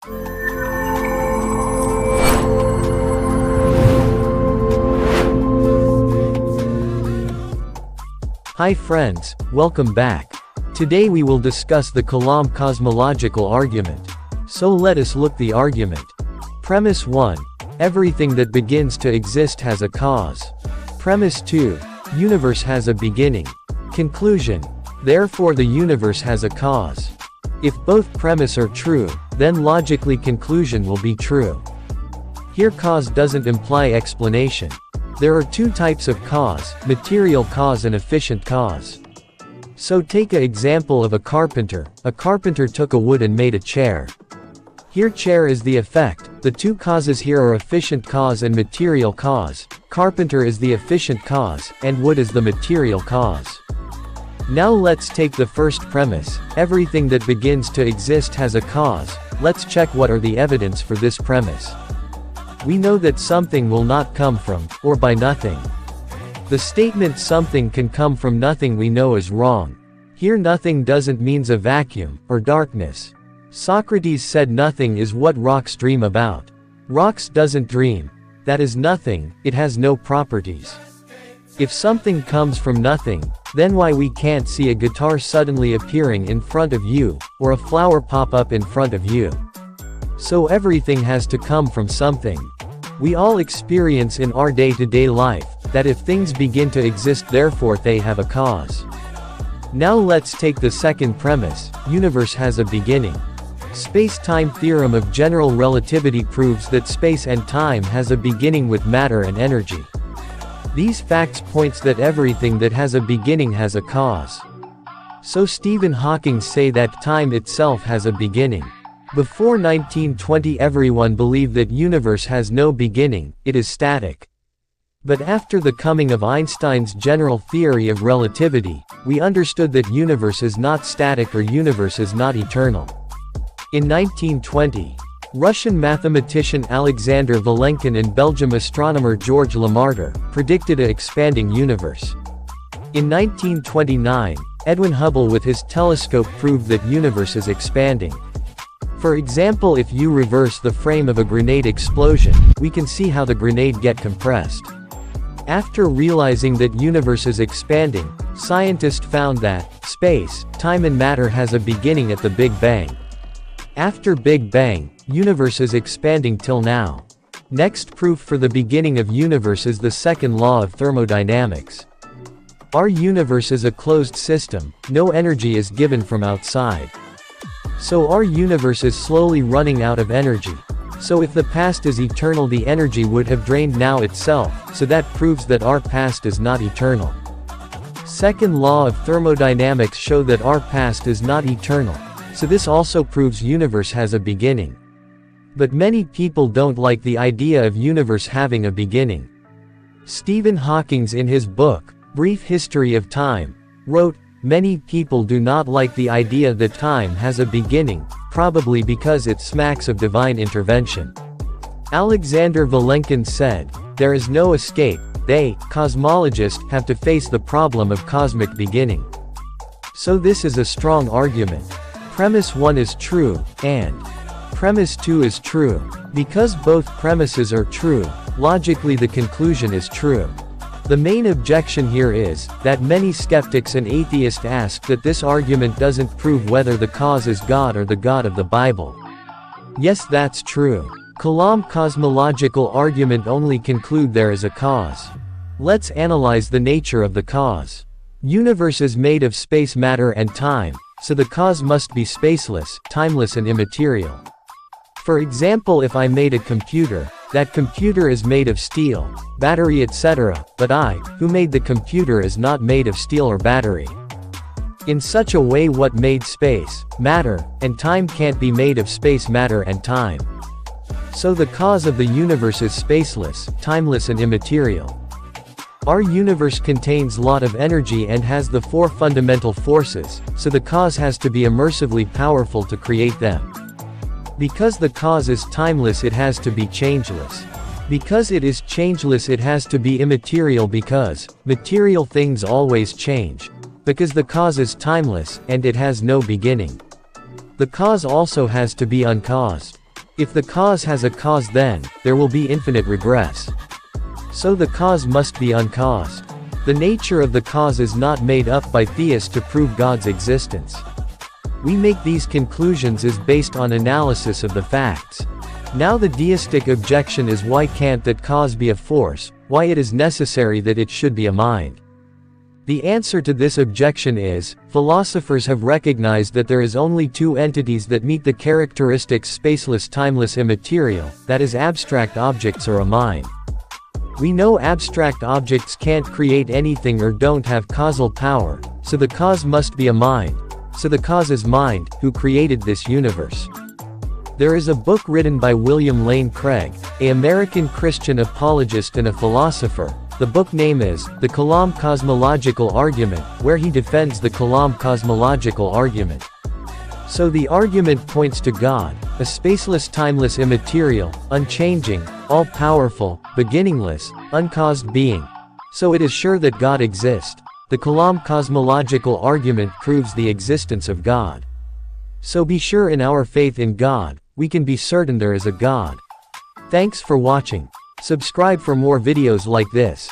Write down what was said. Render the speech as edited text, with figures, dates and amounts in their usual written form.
Hi friends, welcome back. Today we will discuss the Kalam Cosmological Argument. So let us look the argument. Premise 1. Everything that begins to exist has a cause. Premise 2. Universe has a beginning. Conclusion. Therefore the universe has a cause. If both premise are true, then logically conclusion will be true. Here cause doesn't imply explanation. There are two types of cause, material cause and efficient cause. So take an example of a carpenter. A carpenter took a wood and made a chair. Here chair is the effect. The two causes here are efficient cause and material cause. Carpenter is the efficient cause, and wood is the material cause. Now let's take the first premise. Everything that begins to exist has a cause. Let's check what are the evidence for this premise. We know that something will not come from, or by nothing. The statement something can come from nothing we know is wrong. Here nothing doesn't means a vacuum, or darkness. Socrates said nothing is what rocks dream about. Rocks doesn't dream. That is nothing, it has no properties. If something comes from nothing, then why we can't see a guitar suddenly appearing in front of you, or a flower pop up in front of you. So everything has to come from something. We all experience in our day-to-day life, that if things begin to exist therefore they have a cause. Now let's take the second premise, universe has a beginning. Space-time theorem of general relativity proves that space and time has a beginning with matter and energy. These facts points that everything that has a beginning has a cause. So Stephen Hawking say that time itself has a beginning. Before 1920 everyone believed that universe has no beginning, it is static. But after the coming of Einstein's general theory of relativity, we understood that universe is not static or universe is not eternal. In 1920, Russian mathematician Alexander Vilenkin and Belgian astronomer Georges Lemaitre predicted an expanding universe. In 1929, Edwin Hubble with his telescope proved that universe is expanding. For example, if you reverse the frame of a grenade explosion, we can see how the grenade get compressed. After realizing that universe is expanding, scientists found that space, time and matter has a beginning at the Big Bang. After Big Bang, universe is expanding till now. Next proof for the beginning of universe is the second law of thermodynamics. Our universe is a closed system, no energy is given from outside. So our universe is slowly running out of energy. So if the past is eternal the energy would have drained now itself, so that proves that our past is not eternal. Second law of thermodynamics show that our past is not eternal. So this also proves universe has a beginning. But many people don't like the idea of universe having a beginning. Stephen Hawking in his book, Brief History of Time, wrote, "Many people do not like the idea that time has a beginning, probably because it smacks of divine intervention." Alexander Vilenkin said, "There is no escape, they, cosmologists, have to face the problem of cosmic beginning." So this is a strong argument. Premise 1 is true, and premise 2 is true. Because both premises are true, logically the conclusion is true. The main objection here is, that many skeptics and atheists ask that this argument doesn't prove whether the cause is God or the God of the Bible. Yes, that's true. Kalam Cosmological Argument only conclude there is a cause. Let's analyze the nature of the cause. Universe is made of space, matter and time. So the cause must be spaceless, timeless and immaterial. For example, if I made a computer, that computer is made of steel, battery etc., but I, who made the computer is not made of steel or battery. In such a way what made space, matter, and time can't be made of space, matter and time. So the cause of the universe is spaceless, timeless and immaterial. Our universe contains lot of energy and has the four fundamental forces, so the cause has to be immersively powerful to create them. Because the cause is timeless it has to be changeless. Because it is changeless it has to be immaterial because material things always change. Because the cause is timeless, and it has no beginning. The cause also has to be uncaused. If the cause has a cause, then there will be infinite regress. So the cause must be uncaused. The nature of the cause is not made up by theists to prove God's existence. We make these conclusions is based on analysis of the facts. Now the deistic objection is, why can't that cause be a force, why it is necessary that it should be a mind? The answer to this objection is, philosophers have recognized that there is only two entities that meet the characteristics spaceless, timeless, immaterial, that is, abstract objects or a mind. We know abstract objects can't create anything or don't have causal power, so the cause must be a mind. So the cause is mind, who created this universe. There is a book written by William Lane Craig, an American Christian apologist and a philosopher. The book name is The Kalam Cosmological Argument, where he defends the Kalam Cosmological Argument. So the argument points to God, a spaceless, timeless, immaterial, unchanging, all-powerful, beginningless, uncaused being. So it is sure that God exists. The Kalam Cosmological Argument proves the existence of God. So be sure in our faith in God, we can be certain there is a God. Thanks for watching. Subscribe for more videos like this.